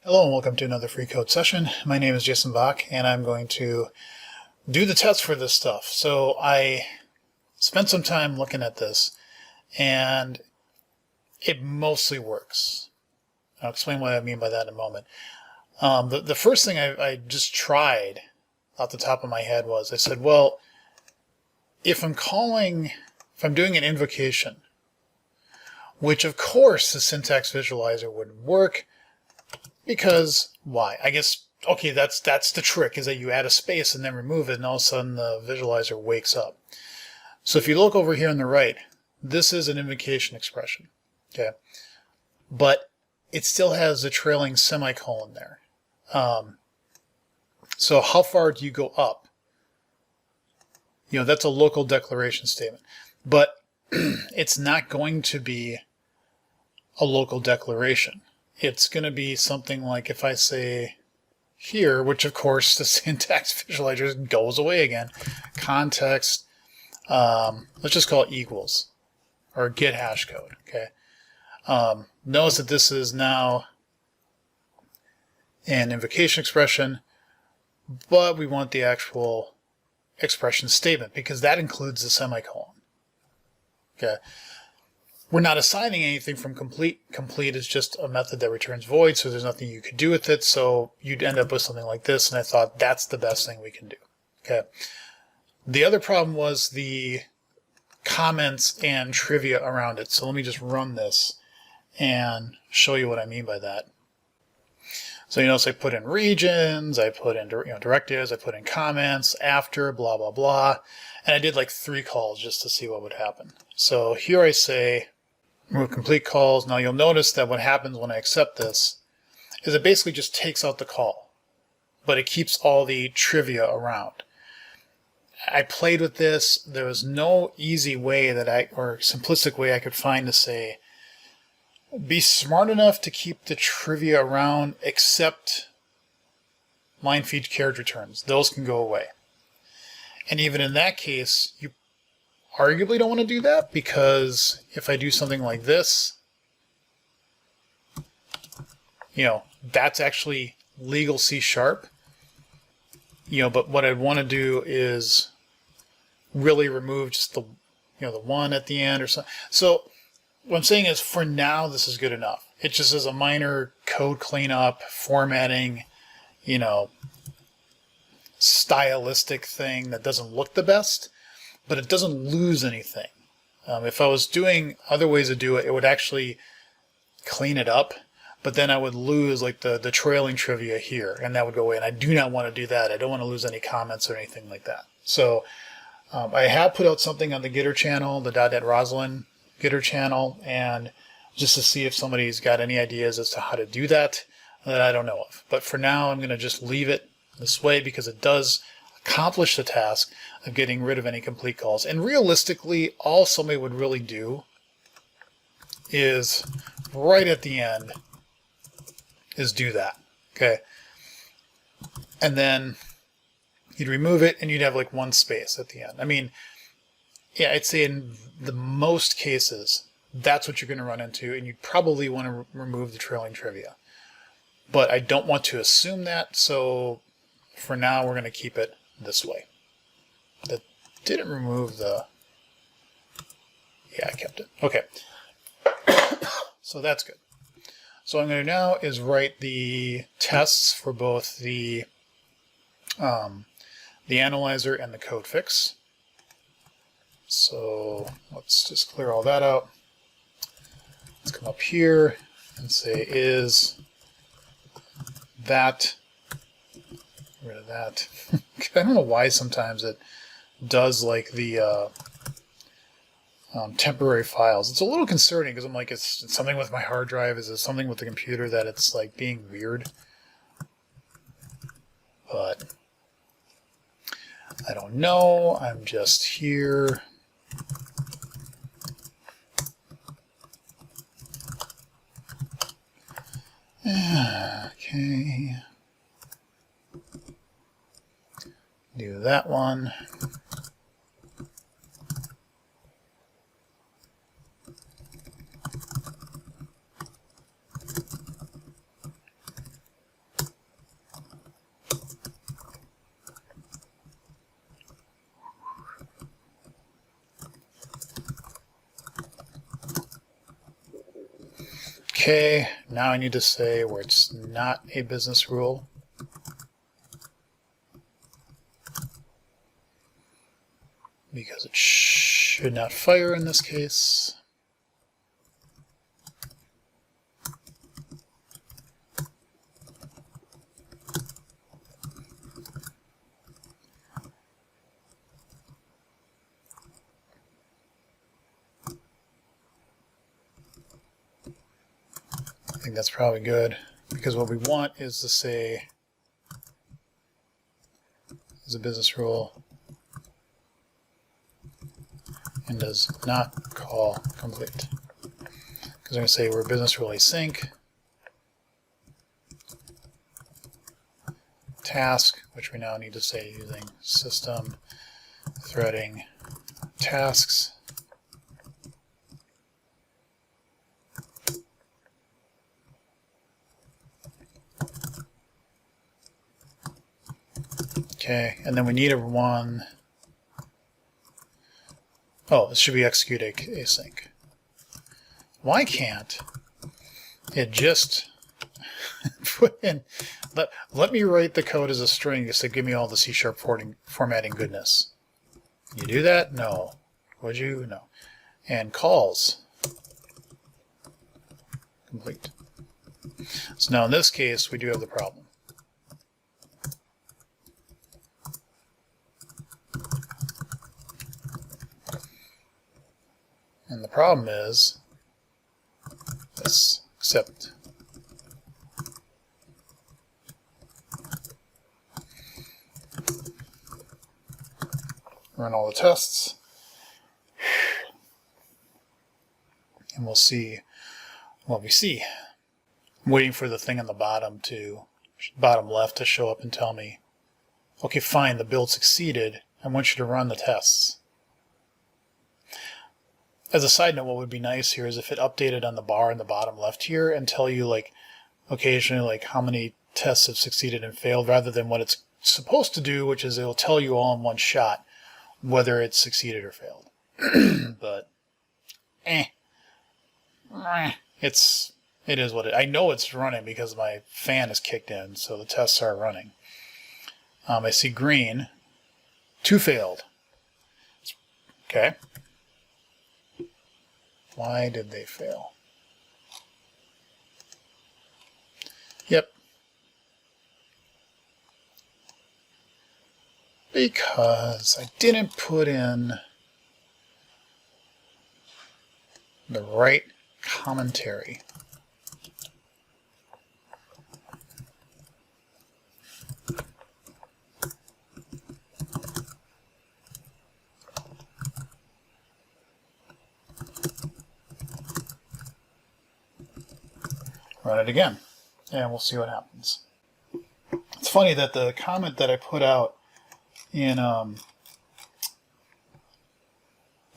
Hello and welcome to another free code session. My name is Jason Bach and I'm going to do the test for this stuff. So I spent some time looking at this and it mostly works. I'll explain what I mean by that in a moment. The first thing I just tried off the top of my head was I said, well, if I'm doing an invocation, which of course the syntax visualizer wouldn't work, because why? I guess, okay, that's the trick, is that you add a space and then remove it, and all of a sudden the visualizer wakes up. So if you look over here on the right, this is an invocation expression, okay? But it still has a trailing semicolon there. So how far do you go up? You know, that's a local declaration statement. But it's not going to be a local declaration. It's going to be something like if I say here, which of course the syntax visualizer goes away again, context, let's just call it equals, or get hash code, okay? Notice that this is now an invocation expression, but we want the actual expression statement because that includes the semicolon, okay? We're not assigning anything from complete. Complete is just a method that returns void, so there's nothing you could do with it, so you'd end up with something like this, and I thought that's the best thing we can do. Okay. The other problem was the comments and trivia around it, so let me just run this and show you what I mean by that. So you notice I put in regions, I put in directives, I put in comments, after, blah, blah, blah, and I did like 3 calls just to see what would happen. So here I say, remove complete calls. Now you'll notice that what happens when I accept this is it basically just takes out the call, but it keeps all the trivia around. I played with this. There was no easy way or simplistic way I could find to say, be smart enough to keep the trivia around except line feed carriage returns. Those can go away. And even in that case, you arguably don't want to do that, because if I do something like this, that's actually legal C#. But what I'd want to do is really remove just the one at the end or something. So what I'm saying is, for now, this is good enough. It just is a minor code cleanup, formatting, stylistic thing that doesn't look the best, but it doesn't lose anything. If I was doing other ways to do it, it would actually clean it up, but then I would lose like the trailing trivia here, and that would go away, and I do not want to do that. I don't want to lose any comments or anything like that. So I have put out something on the Gitter channel, the .NET Roslyn Gitter channel, and just to see if somebody's got any ideas as to how to do that I don't know of. But for now, I'm going to just leave it this way because it does accomplish the task of getting rid of any complete calls. And realistically, all somebody would really do is right at the end is do that, okay? And then you'd remove it and you'd have like one space at the end. I mean, yeah, I'd say in the most cases, that's what you're going to run into, and you'd probably want to remove the trailing trivia. But I don't want to assume that, so for now we're going to keep it this way. That didn't remove the... Yeah, I kept it. Okay. So that's good. So what I'm going to do now is write the tests for both the analyzer and the code fix. So let's just clear all that out. Let's come up here and say is that, get rid of that. I don't know why sometimes it does like the temporary files. It's a little concerning because I'm like, it's something with my hard drive. Is it something with the computer that it's like being weird? But I don't know. I'm just here. Okay. Do that one. Okay, now I need to say where it's not a business rule. Because it should not fire in this case. I think that's probably good, because what we want is to say is a business rule and does not call complete. Because we're going to say we're business rule async task, which we now need to say using system threading tasks. Okay, and then we need a one. Oh, this should be execute async. Why can't it just put in, let me write the code as a string just to give me all the C# formatting goodness? You do that? No. Would you? No. And calls complete. So now in this case, we do have the problem. And the problem is this, except run all the tests, and we'll see what we see. I'm waiting for the thing on the bottom left to show up and tell me, okay, fine, the build succeeded. I want you to run the tests. As a side note, what would be nice here is if it updated on the bar in the bottom left here and tell you, like, occasionally, like, how many tests have succeeded and failed, rather than what it's supposed to do, which is it'll tell you all in one shot whether it's succeeded or failed. But it is what it. I know it's running because my fan is kicked in, so the tests are running. I see green, 2 failed. Okay. Why did they fail? Yep. Because I didn't put in the right commentary. Run it again, and we'll see what happens. It's funny that the comment that I put out in Dunn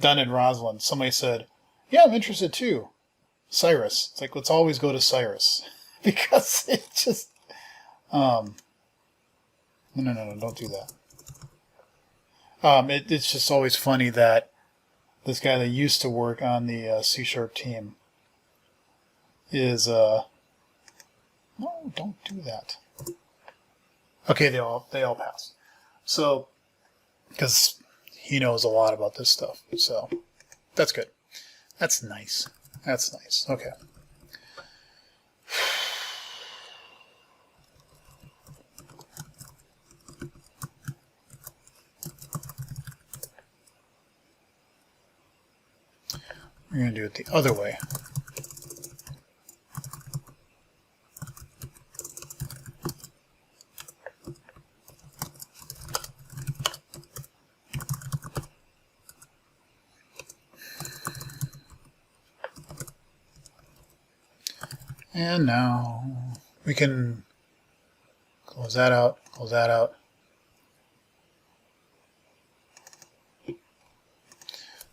and Roslyn, somebody said, yeah, I'm interested too. Cyrus. It's like, let's always go to Cyrus. Because it just... No, don't do that. It's just always funny that this guy that used to work on the C# team is... No, don't do that. Okay, they all passed. So, because he knows a lot about this stuff, so that's good. That's nice. That's nice. Okay. We're going to do it the other way. And now we can close that out, close that out.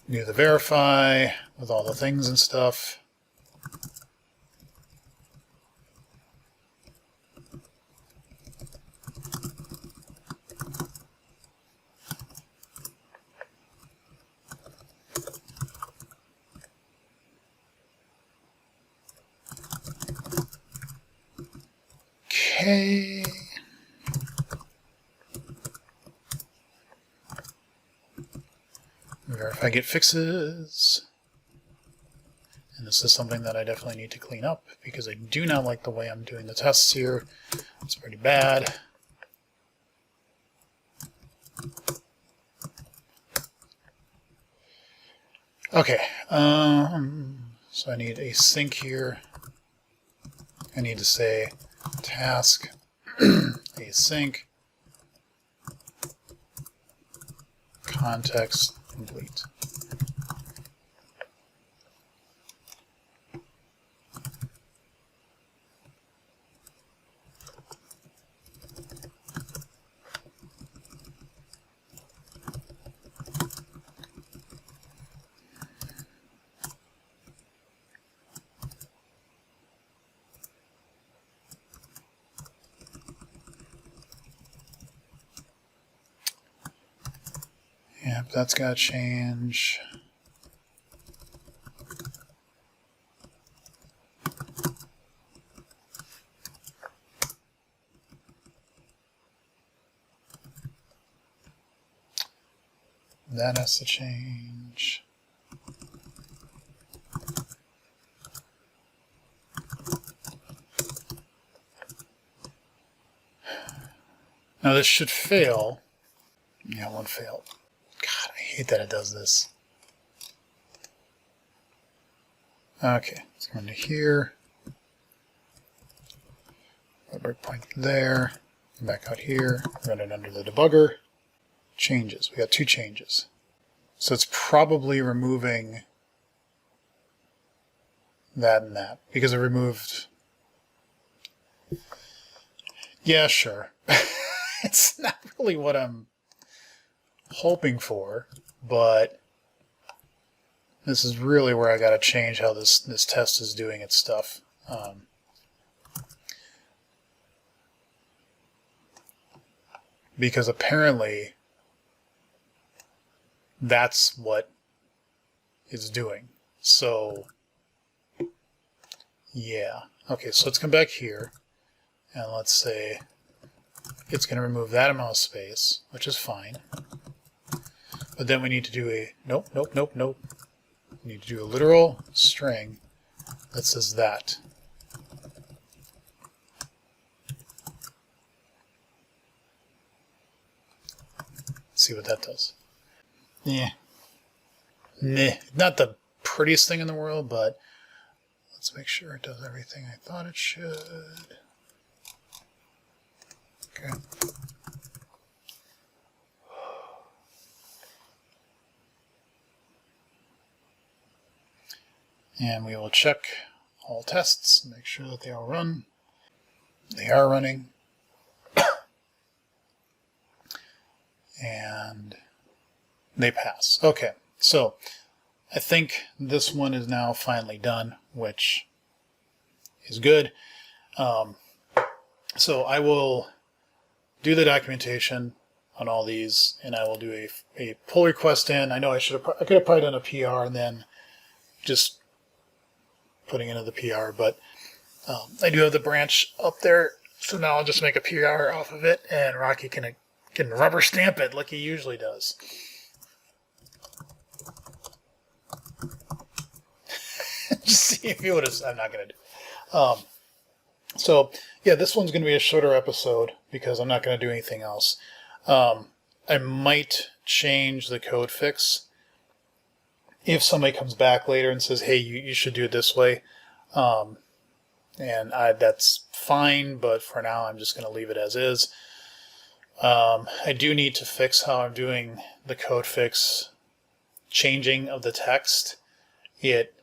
Do the verify with all the things and stuff. okay. Verify get fixes. And this is something that I definitely need to clean up because I do not like the way I'm doing the tests here. It's pretty bad. Okay, so I need a sync here. I need to say task async context complete. Yep, that's got to change. That has to change. Now this should fail. Yeah, it won't fail. God, I hate that it does this. Okay, let's go into here. Put a breakpoint there. Back out here. Run it under the debugger. Changes. We got 2 changes. So it's probably removing that and that because it removed. Yeah, sure. It's not really what I'm hoping for, but this is really where I got to change how this test is doing its stuff. Because apparently that's what it's doing. So yeah. Okay, so let's come back here and let's say it's going to remove that amount of space, which is fine. But then we need to do a nope. We need to do a literal string that says that. Let's see what that does. Yeah. Nah. Not the prettiest thing in the world, but let's make sure it does everything I thought it should. Okay. And we will check all tests, make sure that they all run. They are running. And they pass. Okay, so I think this one is now finally done, which is good. So I will do the documentation on all these, and I will do a pull request in. I know I could have probably done a PR and then just putting into the PR, but I do have the branch up there, so now I'll just make a PR off of it, and Rocky can rubber stamp it like he usually does. Just see if he would have. I'm not going to do. So yeah, this one's going to be a shorter episode because I'm not going to do anything else. I might change the code fix if somebody comes back later and says, hey, you should do it this way. And that's fine, but for now I'm just going to leave it as is. I do need to fix how I'm doing the code fix changing of the text. It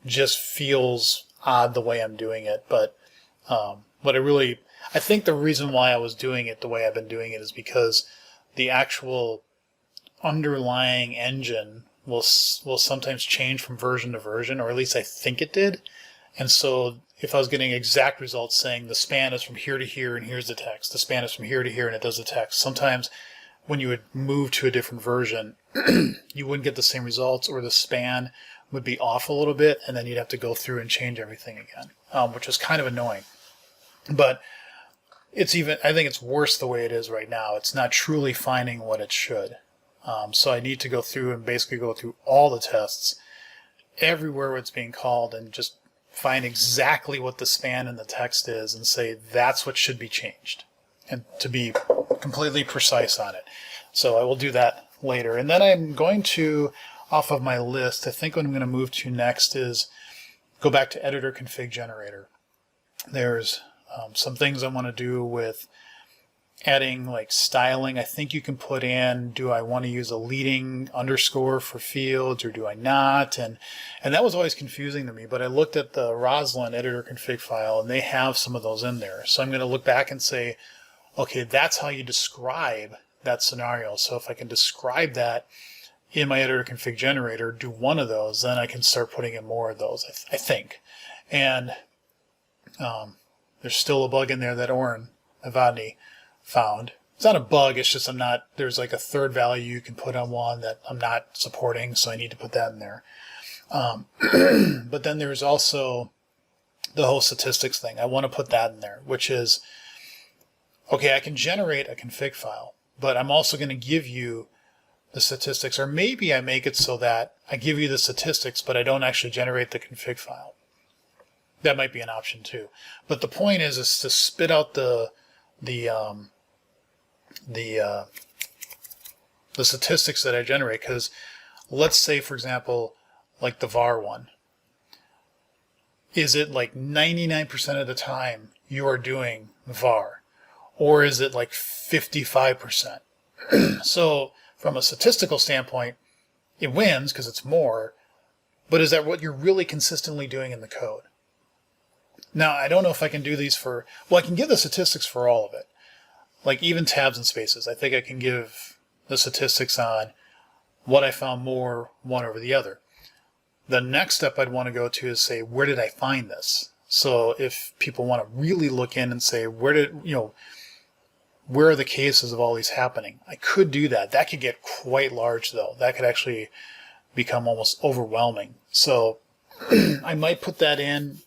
just feels odd the way I'm doing it, but I think the reason why I was doing it the way I've been doing it is because the actual underlying engine will sometimes change from version to version, or at least I think it did. And so if I was getting exact results saying the span is from here to here and here's the text, the span is from here to here and it does the text, sometimes when you would move to a different version, you wouldn't get the same results, or the span would be off a little bit, and then you'd have to go through and change everything again, which is kind of annoying. But I think it's worse the way it is right now. It's not truly finding what it should. So I need to go through and basically go through all the tests everywhere where it's being called and just find exactly what the span in the text is and say that's what should be changed, and to be completely precise on it. So I will do that later. And then I'm going to, off of my list, I think what I'm going to move to next is go back to editor config generator. There's some things I want to do with adding like styling. I think you can put in, do I want to use a leading underscore for fields or do I not? And that was always confusing to me, but I looked at the Roslyn editor config file and they have some of those in there. So I'm going to look back and say, okay, that's how you describe that scenario. So if I can describe that in my editor config generator, do one of those, then I can start putting in more of those, I think. And there's still a bug in there that Oren Avadny found. It's not a bug, it's just there's like a third value you can put on one that I'm not supporting, so I need to put that in there. But then there's also the whole statistics thing. I want to put that in there, which is, okay, I can generate a config file, but I'm also going to give you the statistics, or maybe I make it so that I give you the statistics, but I don't actually generate the config file. That might be an option too. But the point is to spit out the statistics that I generate, because let's say, for example, like the var one, is it like 99% of the time you are doing var, or is it like 55%? So from a statistical standpoint, it wins because it's more, but is that what you're really consistently doing in the code? Now, I don't know if I can do these I can give the statistics for all of it. Like even tabs and spaces, I think I can give the statistics on what I found more one over the other. The next step I'd want to go to is say, where did I find this? So if people want to really look in and say, where are the cases of all these happening? I could do that. That could get quite large though. That could actually become almost overwhelming. So I might put that in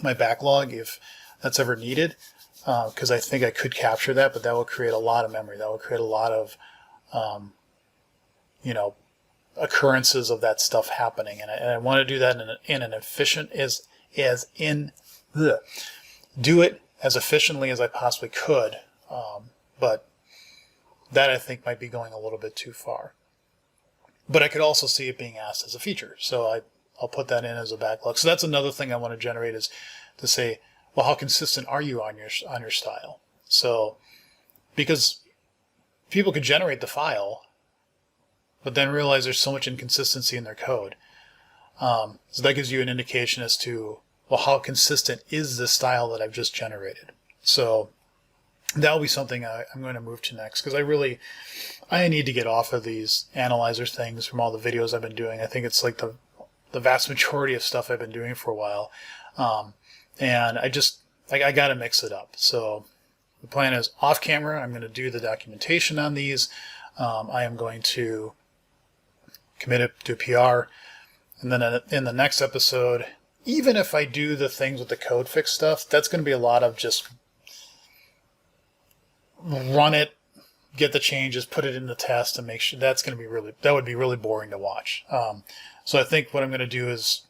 my backlog if that's ever needed, because I think I could capture that, but that will create a lot of memory. That will create a lot of, occurrences of that stuff happening. And I want to do that in an efficient, do it as efficiently as I possibly could. But that I think might be going a little bit too far. But I could also see it being asked as a feature. So I'll put that in as a backlog. So that's another thing I want to generate, is to say, well, how consistent are you on your style? So, because people could generate the file, but then realize there's so much inconsistency in their code. So that gives you an indication as to, well, how consistent is the style that I've just generated? So that'll be something I'm going to move to next, because I need to get off of these analyzer things from all the videos I've been doing. I think it's like the vast majority of stuff I've been doing for a while. And I got to mix it up. So the plan is, off camera, I'm going to do the documentation on these. I am going to commit it to PR. And then in the next episode, even if I do the things with the code fix stuff, that's going to be a lot of just run it, get the changes, put it in the test, and make sure. That would be really boring to watch. So I think what I'm going to do is,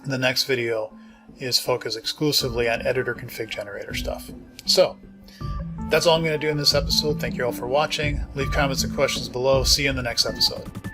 the next video is focus exclusively on editor config generator stuff. So that's all I'm going to do in this episode. Thank you all for watching. Leave comments and questions below. See you in the next episode.